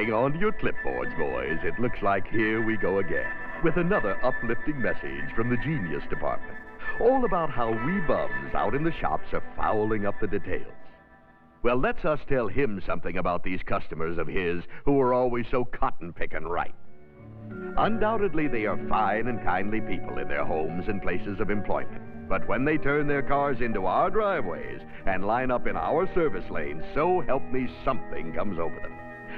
Hang on to your clipboards, boys. It looks like here we go again, with another uplifting message from the Genius Department. All about how we bums out in the shops are fouling up the details. Well, let's us tell him something about these customers of his who are always so cotton-picking right. Undoubtedly, they are fine and kindly people in their homes and places of employment. But when they turn their cars into our driveways and line up in our service lanes, so help me, something comes over them.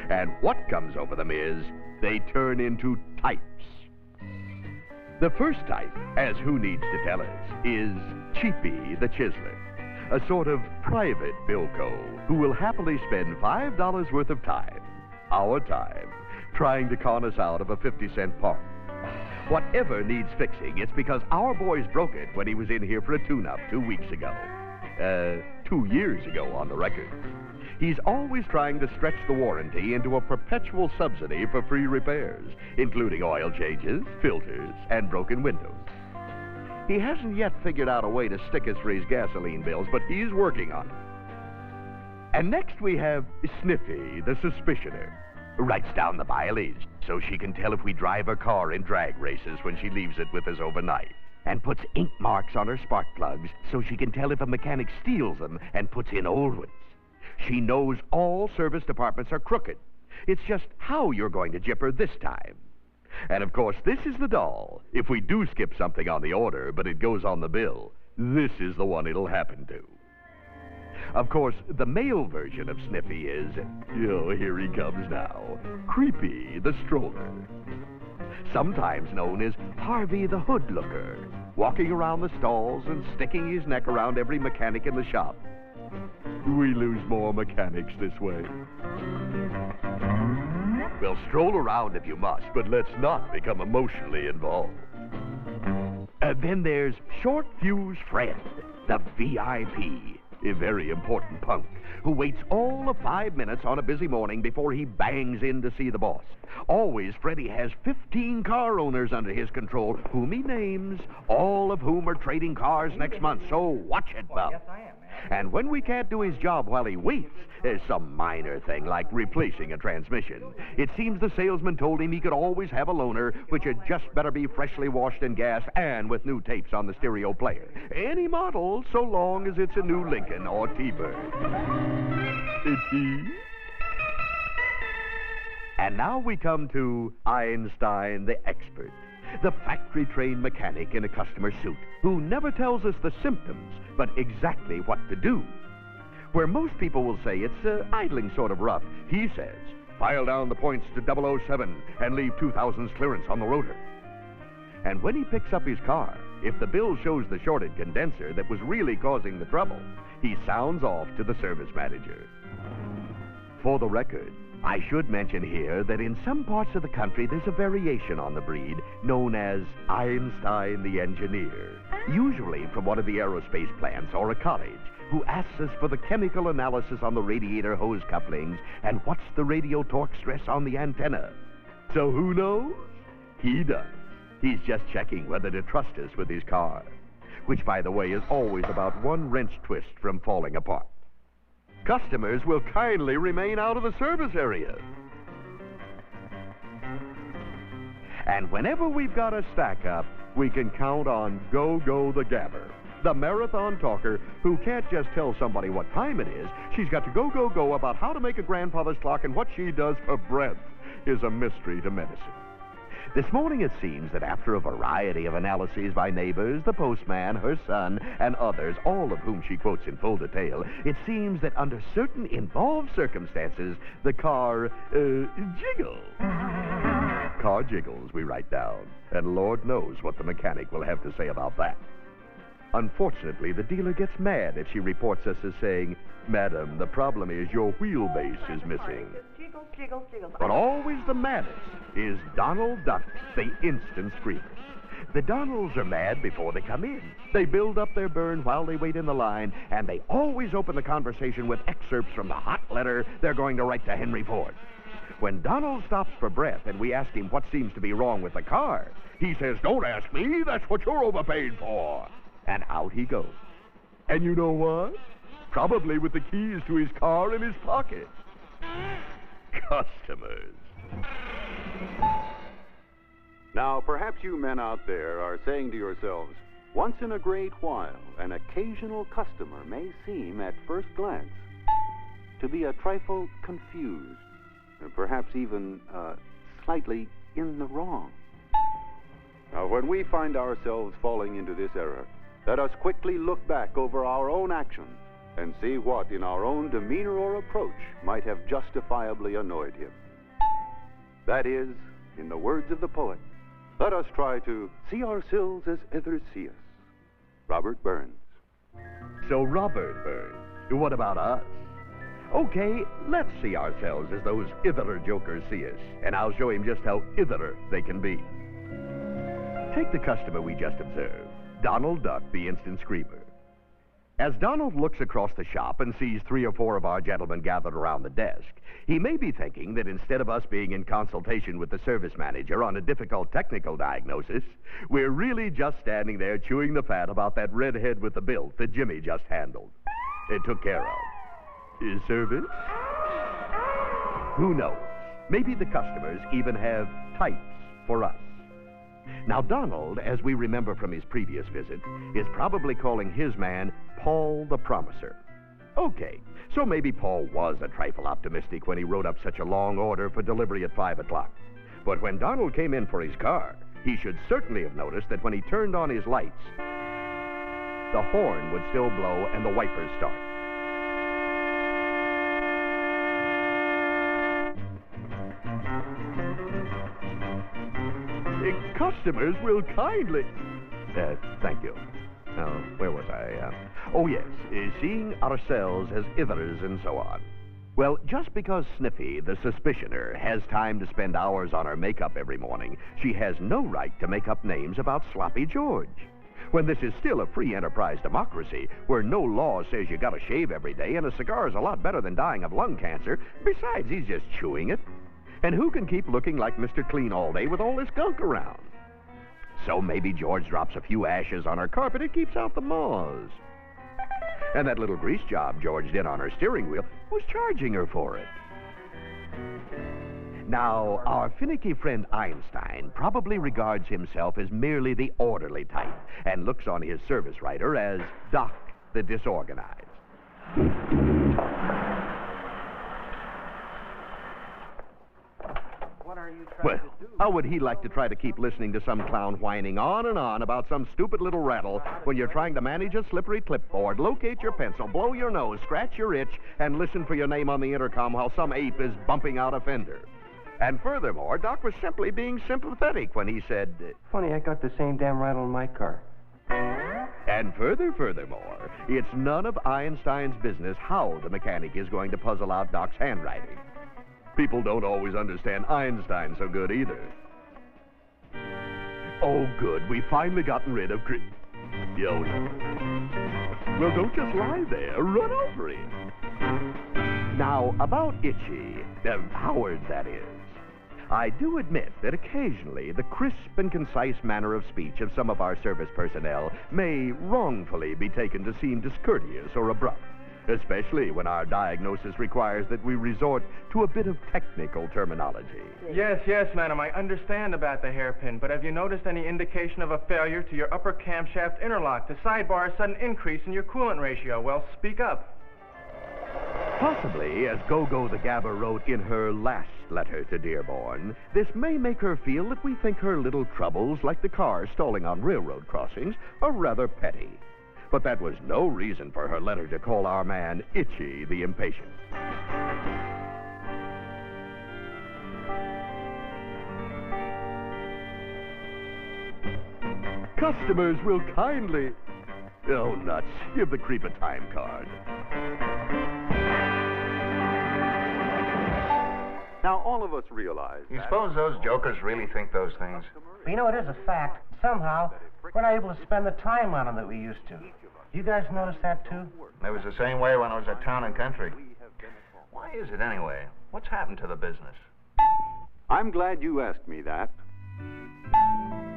And what comes over them is they turn into types. The first type, as who needs to tell us, is Cheapy the Chiseler, a sort of private Bilko who will happily spend $5 worth of time, our time, trying to con us out of a 50-cent part. Whatever needs fixing, it's because our boys broke it when he was in here for a tune-up 2 weeks ago. 2 years ago on the record. He's always trying to stretch the warranty into a perpetual subsidy for free repairs, including oil changes, filters, and broken windows. He hasn't yet figured out a way to stick us for his gasoline bills, but he's working on it. And next we have Sniffy, the Suspicioner, who writes down the mileage so she can tell if we drive her car in drag races when she leaves it with us overnight, and puts ink marks on her spark plugs so she can tell if a mechanic steals them and puts in old ones. She knows all service departments are crooked. It's just how you're going to jip her this time. And of course, this is the doll. If we do skip something on the order, but it goes on the bill, this is the one it'll happen to. Of course, the male version of Sniffy is, oh, here he comes now, Creepy the Stroller. Sometimes known as Harvey the Hoodlooker, walking around the stalls and sticking his neck around every mechanic in the shop. We lose more mechanics this way. Well, stroll around if you must, but let's not become emotionally involved. Then there's Short Fuse Fred, the VIP, a very important punk, who waits all of 5 minutes on a busy morning before he bangs in to see the boss. Always, Freddie has 15 car owners under his control, whom he names, all of whom are trading cars next month, so watch it, bub. Yes, I am, man. And when we can't do his job while he waits, there's some minor thing like replacing a transmission. It seems the salesman told him he could always have a loaner, which had just better be freshly washed and gassed and with new tapes on the stereo player. Any model, so long as it's a new Lincoln or T-Bird. And now we come to Einstein the expert, the factory-trained mechanic in a customer suit, who never tells us the symptoms, but exactly what to do. Where most people will say it's idling sort of rough, he says, file down the points to 007 and leave 2000's clearance on the rotor. And when he picks up his car, if the bill shows the shorted condenser that was really causing the trouble, he sounds off to the service manager. For the record, I should mention here that in some parts of the country there's a variation on the breed known as Einstein the Engineer, usually from one of the aerospace plants or a college, who asks us for the chemical analysis on the radiator hose couplings and what's the radio torque stress on the antenna. So who knows? He does. He's just checking whether to trust us with his car, which, by the way, is always about one wrench twist from falling apart. Customers will kindly remain out of the service area. And whenever we've got a stack up, we can count on Go-Go the Gabber, the marathon talker who can't just tell somebody what time it is. She's got to go about how to make a grandfather's clock, and what she does for breath is a mystery to medicine. This morning it seems that after a variety of analyses by neighbors, the postman, her son, and others, all of whom she quotes in full detail, it seems that under certain involved circumstances, the car, jiggles. Car jiggles, we write down, and Lord knows what the mechanic will have to say about that. Unfortunately, the dealer gets mad if she reports us as saying, Madam, the problem is your wheelbase is missing. Jiggles. But always the maddest is Donald Duck, the instant screamer. The Donalds are mad before they come in. They build up their burn while they wait in the line, and they always open the conversation with excerpts from the hot letter they're going to write to Henry Ford. When Donald stops for breath and we ask him what seems to be wrong with the car, he says, don't ask me, that's what you're overpaid for. And out he goes. And you know what? Probably with the keys to his car in his pocket. Customers. Now, perhaps you men out there are saying to yourselves, once in a great while, an occasional customer may seem at first glance to be a trifle confused, and perhaps even slightly in the wrong. Now, when we find ourselves falling into this error, let us quickly look back over our own actions and see what in our own demeanor or approach might have justifiably annoyed him. That is, in the words of the poet, let us try to see ourselves as others see us. Robert Burns. So, Robert Burns, what about us? Okay, let's see ourselves as those ither jokers see us, and I'll show him just how ither they can be. Take the customer we just observed, Donald Duck, the instant screamer. As Donald looks across the shop and sees 3 or 4 of our gentlemen gathered around the desk, he may be thinking that instead of us being in consultation with the service manager on a difficult technical diagnosis, we're really just standing there chewing the fat about that redhead with the bilt that Jimmy just handled. It took care of. Is service? Who knows? Maybe the customers even have types for us. Now, Donald, as we remember from his previous visit, is probably calling his man Paul the Promiser. Okay, so maybe Paul was a trifle optimistic when he wrote up such a long order for delivery at 5 o'clock. But when Donald came in for his car, he should certainly have noticed that when he turned on his lights, the horn would still blow and the wipers start. Customers will kindly... thank you. Where was I? Oh, yes, seeing ourselves as ithers and so on. Well, just because Sniffy, the suspicioner, has time to spend hours on her makeup every morning, she has no right to make up names about Sloppy George. When this is still a free enterprise democracy, where no law says you gotta shave every day, and a cigar is a lot better than dying of lung cancer. Besides, he's just chewing it. And who can keep looking like Mr. Clean all day with all this gunk around? So maybe George drops a few ashes on her carpet. It keeps out the moths. And that little grease job George did on her steering wheel was charging her for it. Now, our finicky friend Einstein probably regards himself as merely the orderly type and looks on his service writer as Doc the Disorganized. Well, how would he like to try to keep listening to some clown whining on and on about some stupid little rattle when you're trying to manage a slippery clipboard, locate your pencil, blow your nose, scratch your itch, and listen for your name on the intercom while some ape is bumping out a fender? And furthermore, Doc was simply being sympathetic when he said... Funny, I got the same damn rattle in my car. And furthermore, it's none of Einstein's business how the mechanic is going to puzzle out Doc's handwriting. People don't always understand Einstein so good either. Oh, good. We've finally gotten rid of Yo. Well, don't just lie there. Run over him. Now, about Itchy, Howard, that is. I do admit that occasionally the crisp and concise manner of speech of some of our service personnel may wrongfully be taken to seem discourteous or abrupt. Especially when our diagnosis requires that we resort to a bit of technical terminology. Yes, madam, I understand about the hairpin, but have you noticed any indication of a failure to your upper camshaft interlock? The sidebar, a sudden increase in your coolant ratio. Well, speak up. Possibly, as Gogo the Gabber wrote in her last letter to Dearborn, this may make her feel that we think her little troubles, like the car stalling on railroad crossings, are rather petty. But that was no reason for her letter to call our man Itchy the Impatient. Customers will kindly... Oh, nuts. Give the creep a time card. Now, all of us realize You suppose those jokers really think those things? You know, it is a fact. Somehow, we're not able to spend the time on them that we used to. You guys notice that, too? It was the same way when I was at Town and Country. Why is it anyway? What's happened to the business? I'm glad you asked me that.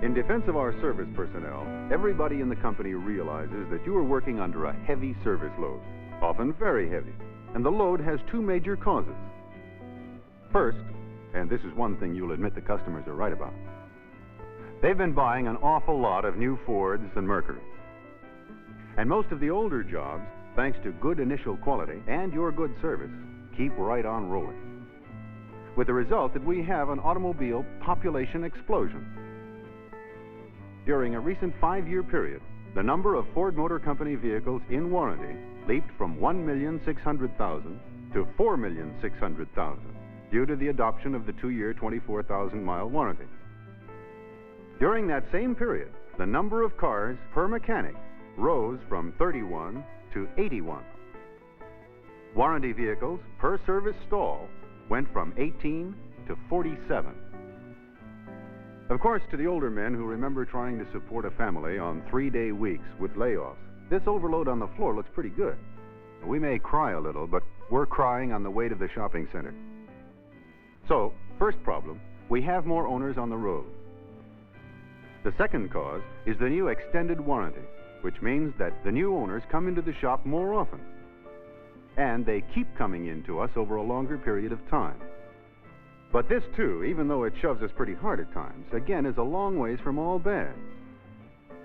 In defense of our service personnel, everybody in the company realizes that you are working under a heavy service load, often very heavy, and the load has 2 major causes. First, and this is one thing you'll admit the customers are right about, They've been buying an awful lot of new Fords and Mercury. And most of the older jobs, thanks to good initial quality and your good service, keep right on rolling. With the result that we have an automobile population explosion. During a recent 5-year period, the number of Ford Motor Company vehicles in warranty leaped from 1,600,000 to 4,600,000 due to the adoption of the 2-year, 24,000-mile warranty. During that same period, the number of cars per mechanic rose from 31 to 81. Warranty vehicles per service stall went from 18 to 47. Of course, to the older men who remember trying to support a family on 3-day weeks with layoffs, this overload on the floor looks pretty good. We may cry a little, but we're crying on the way to the shopping center. So, first problem, we have more owners on the road. The second cause is the new extended warranty, which means that the new owners come into the shop more often. And they keep coming into us over a longer period of time. But this, too, even though it shoves us pretty hard at times, again, is a long ways from all bad.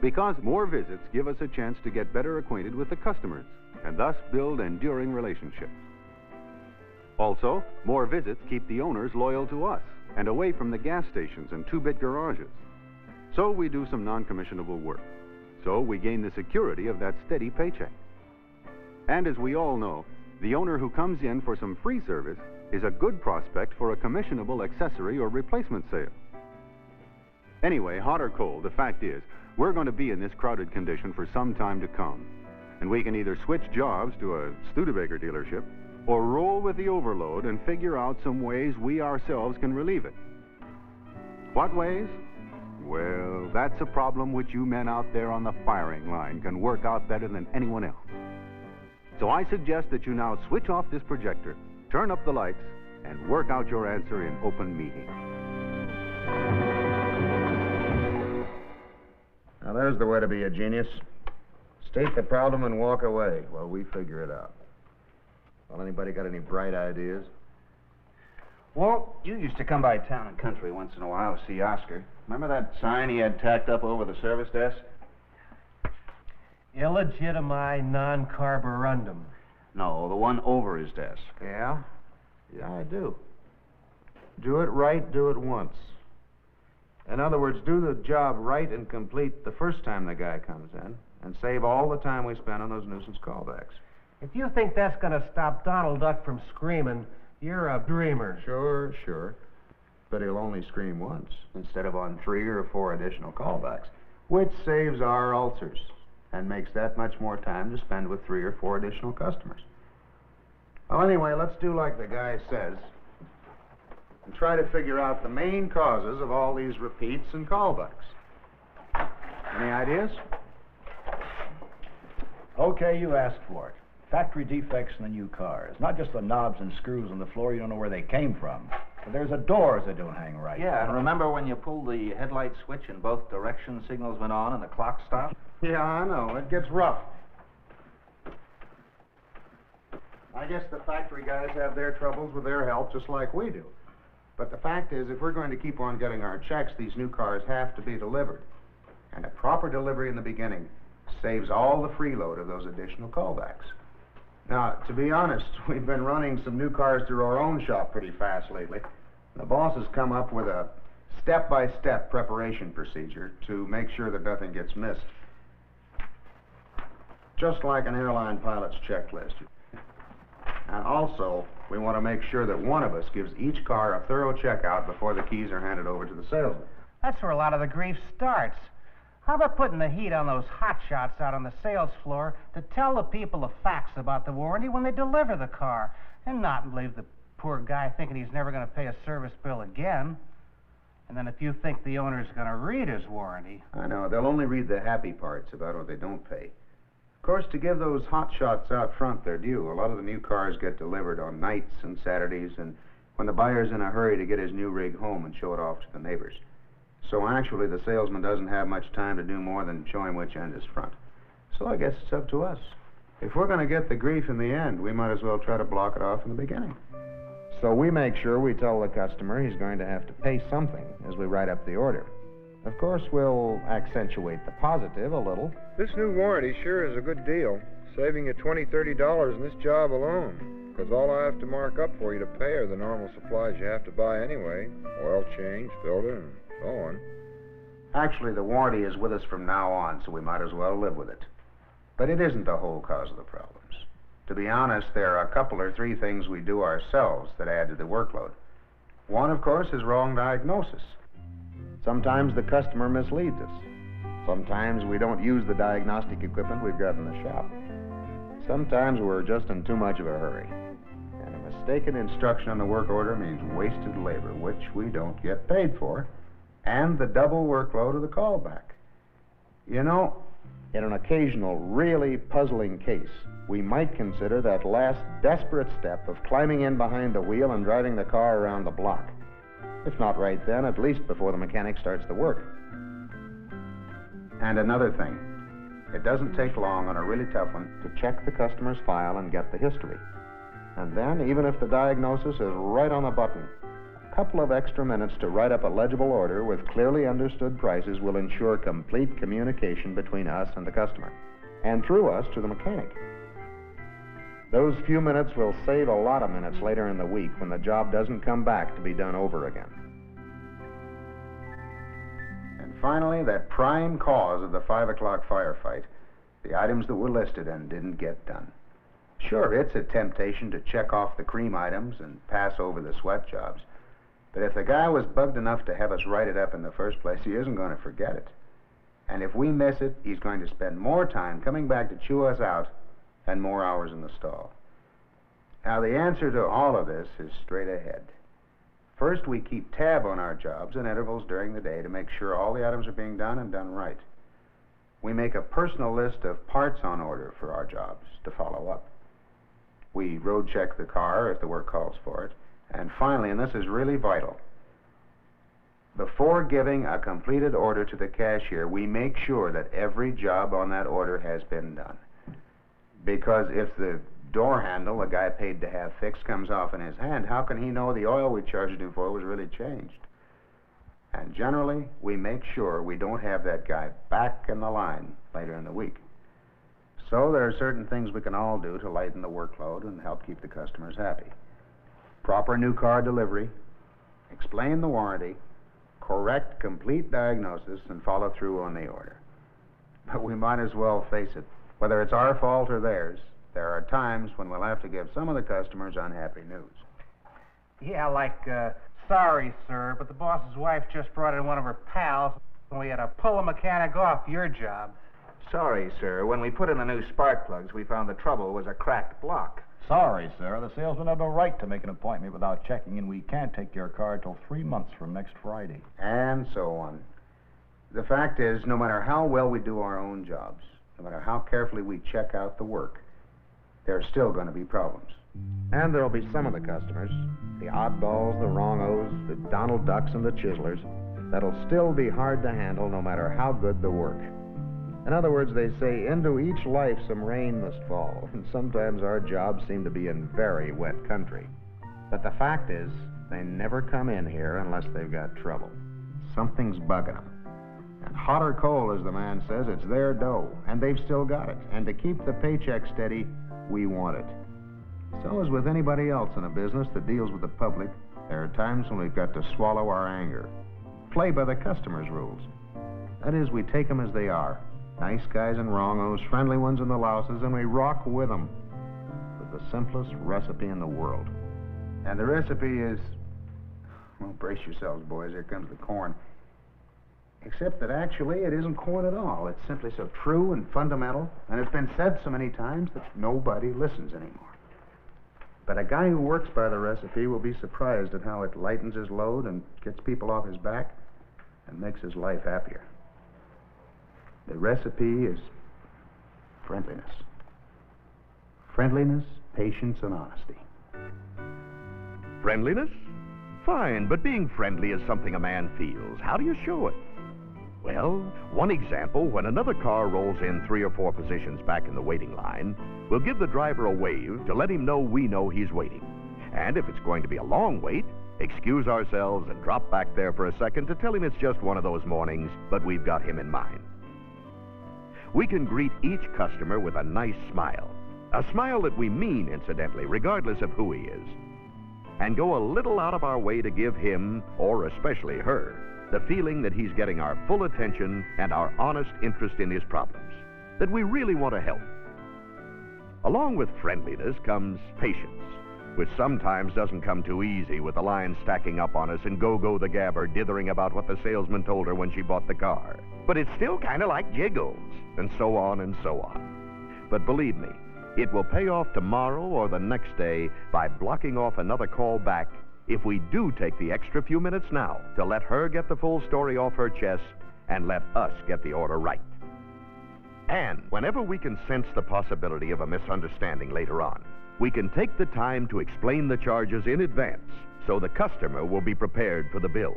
Because more visits give us a chance to get better acquainted with the customers, and thus build enduring relationships. Also, more visits keep the owners loyal to us, and away from the gas stations and 2-bit garages. So we do some non-commissionable work. So we gain the security of that steady paycheck. And as we all know, the owner who comes in for some free service is a good prospect for a commissionable accessory or replacement sale. Anyway, hot or cold, the fact is, we're going to be in this crowded condition for some time to come. And we can either switch jobs to a Studebaker dealership or roll with the overload and figure out some ways we ourselves can relieve it. What ways? Well, that's a problem which you men out there on the firing line can work out better than anyone else. So I suggest that you now switch off this projector, turn up the lights, and work out your answer in open meeting. Now, there's the way to be a genius. State the problem and walk away while we figure it out. Well, anybody got any bright ideas? Well, you used to come by Town and Country once in a while to see Oscar. Remember that sign he had tacked up over the service desk? Illegitimi non-carborundum. No, the one over his desk. Yeah? Yeah, I do. Do it right, do it once. In other words, do the job right and complete the first time the guy comes in, and save all the time we spend on those nuisance callbacks. If you think that's going to stop Donald Duck from screaming, you're a dreamer. Sure. But he'll only scream once, instead of on 3 or 4 additional callbacks, which saves our ulcers and makes that much more time to spend with 3 or 4 additional customers. Well, anyway, let's do like the guy says and try to figure out the main causes of all these repeats and callbacks. Any ideas? Okay, you asked for it. Factory defects in the new cars. Not just the knobs and screws on the floor, you don't know where they came from. But there's the doors that don't hang right. Yeah, and remember when you pulled the headlight switch and both direction signals went on and the clock stopped? Yeah, I know. It gets rough. I guess the factory guys have their troubles with their help just like we do. But the fact is, if we're going to keep on getting our checks, these new cars have to be delivered. And a proper delivery in the beginning saves all the freeload of those additional callbacks. Now, to be honest, we've been running some new cars through our own shop pretty fast lately. The boss has come up with a step-by-step preparation procedure to make sure that nothing gets missed. Just like an airline pilot's checklist. And also, we want to make sure that one of us gives each car a thorough checkout before the keys are handed over to the salesman. That's where a lot of the grief starts. How about putting the heat on those hotshots out on the sales floor to tell the people the facts about the warranty when they deliver the car, and not leave the poor guy thinking he's never going to pay a service bill again? And then if you think the owner's going to read his warranty... I know. They'll only read the happy parts about what they don't pay. Of course, to give those hotshots out front their due, a lot of the new cars get delivered on nights and Saturdays, and when the buyer's in a hurry to get his new rig home and show it off to the neighbors. So actually, the salesman doesn't have much time to do more than show him which end is front. So I guess it's up to us. If we're going to get the grief in the end, we might as well try to block it off in the beginning. So we make sure we tell the customer he's going to have to pay something as we write up the order. Of course, we'll accentuate the positive a little. This new warranty sure is a good deal, saving you $20, $30 in this job alone. Because all I have to mark up for you to pay are the normal supplies you have to buy anyway. Oil change, filter, and so on. Actually, the warranty is with us from now on, so we might as well live with it. But it isn't the whole cause of the problems. To be honest, there are a couple or three things we do ourselves that add to the workload. One, of course, is wrong diagnosis. Sometimes the customer misleads us. Sometimes we don't use the diagnostic equipment we've got in the shop. Sometimes we're just in too much of a hurry. And a mistaken instruction on the work order means wasted labor, which we don't get paid for, and the double workload of the callback. You know, in an occasional, really puzzling case, we might consider that last desperate step of climbing in behind the wheel and driving the car around the block. If not right then, at least before the mechanic starts the work. And another thing, it doesn't take long on a really tough one to check the customer's file and get the history. And then, even if the diagnosis is right on the button, a couple of extra minutes to write up a legible order with clearly understood prices will ensure complete communication between us and the customer, and through us to the mechanic. Those few minutes will save a lot of minutes later in the week when the job doesn't come back to be done over again. And finally, that prime cause of the 5 o'clock firefight, the items that were listed and didn't get done. Sure, it's a temptation to check off the cream items and pass over the sweat jobs. But if the guy was bugged enough to have us write it up in the first place, he isn't going to forget it. And if we miss it, he's going to spend more time coming back to chew us out and more hours in the stall. Now, the answer to all of this is straight ahead. First, we keep tab on our jobs at intervals during the day to make sure all the items are being done and done right. We make a personal list of parts on order for our jobs to follow up. We road check the car if the work calls for it. And finally, and this is really vital, before giving a completed order to the cashier, we make sure that every job on that order has been done. Because if the door handle the guy paid to have fixed comes off in his hand, how can he know the oil we charged him for was really changed? And generally, we make sure we don't have that guy back in the line later in the week. So there are certain things we can all do to lighten the workload and help keep the customers happy. Proper new car delivery, explain the warranty, correct complete diagnosis, and follow through on the order. But we might as well face it. Whether it's our fault or theirs, there are times when we'll have to give some of the customers unhappy news. Yeah, like, sorry, sir, but the boss's wife just brought in one of her pals, and we had to pull a mechanic off your job. Sorry, sir. When we put in the new spark plugs, we found the trouble was a cracked block. Sorry, sir. The salesman had no right to make an appointment without checking, and we can't take your car till 3 months from next Friday. And so on. The fact is, no matter how well we do our own jobs, no matter how carefully we check out the work, there's still going to be problems. And there'll be some of the customers, the oddballs, the wrong-os, the Donald Ducks, and the chiselers, that'll still be hard to handle no matter how good the work. In other words, they say, into each life some rain must fall, and sometimes our jobs seem to be in very wet country. But the fact is, they never come in here unless they've got trouble. Something's bugging them. And hot or cold, as the man says, it's their dough, and they've still got it. And to keep the paycheck steady, we want it. So as with anybody else in a business that deals with the public, there are times when we've got to swallow our anger, play by the customer's rules. That is, we take them as they are. Nice guys and wrong-os, friendly ones and the louses, and we rock with them with the simplest recipe in the world. And the recipe is, well, brace yourselves, boys, here comes the corn. Except that actually it isn't corn at all. It's simply so true and fundamental, and it's been said so many times that nobody listens anymore. But a guy who works by the recipe will be surprised at how it lightens his load and gets people off his back and makes his life happier. The recipe is friendliness. Friendliness, patience, and honesty. Friendliness? Fine, but being friendly is something a man feels. How do you show it? Well, one example, when another car rolls in 3 or 4 positions back in the waiting line, we'll give the driver a wave to let him know we know he's waiting. And if it's going to be a long wait, excuse ourselves, and drop back there for a second to tell him it's just one of those mornings, but we've got him in mind. We can greet each customer with a nice smile. A smile that we mean, incidentally, regardless of who he is. And go a little out of our way to give him, or especially her, the feeling that he's getting our full attention and our honest interest in his problems. That we really want to help. Along with friendliness comes patience, which sometimes doesn't come too easy with the lines stacking up on us and Go-Go the Gabber dithering about what the salesman told her when she bought the car. But it's still kind of like jiggles, and so on and so on. But believe me, it will pay off tomorrow or the next day by blocking off another call back if we do take the extra few minutes now to let her get the full story off her chest and let us get the order right. And whenever we can sense the possibility of a misunderstanding later on, we can take the time to explain the charges in advance so the customer will be prepared for the bill.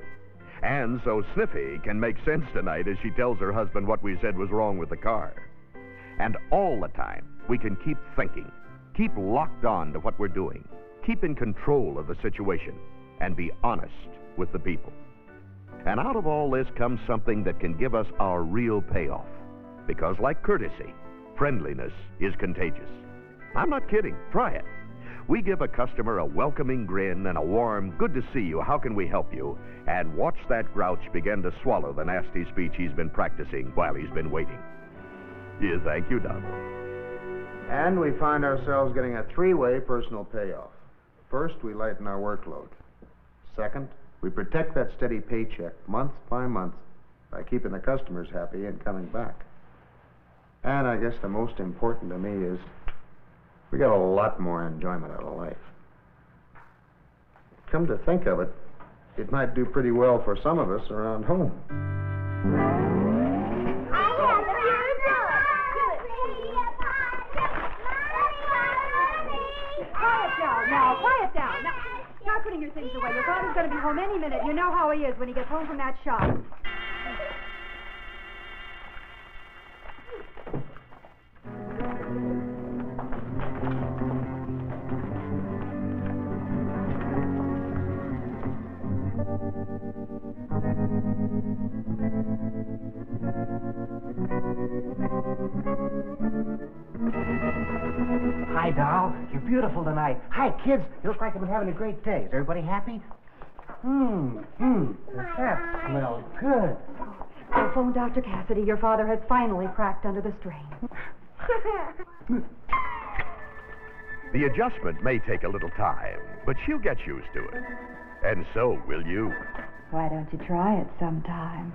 And so Sniffy can make sense tonight as she tells her husband what we said was wrong with the car. And all the time, we can keep thinking, keep locked on to what we're doing, keep in control of the situation, and be honest with the people. And out of all this comes something that can give us our real payoff. Because like courtesy, friendliness is contagious. I'm not kidding. Try it. We give a customer a welcoming grin and a warm, good to see you, how can we help you? And watch that grouch begin to swallow the nasty speech he's been practicing while he's been waiting. Yeah, thank you, Donald. And we find ourselves getting a three-way personal payoff. First, we lighten our workload. Second, we protect that steady paycheck month by month by keeping the customers happy and coming back. And I guess the most important to me is we got a lot more enjoyment out of life. Come to think of it, it might do pretty well for some of us around home. Quiet down. Now, start putting your things away. Your father's going to be home any minute. You know how he is when he gets home from that shop. Hi, doll. You're beautiful tonight. Hi, kids. You look like you've been having a great day. Is everybody happy? That smells good. Well, phone Dr. Cassidy. Your father has finally cracked under the strain. The adjustment may take a little time, but she'll get used to it. And so will you. Why don't you try it sometime?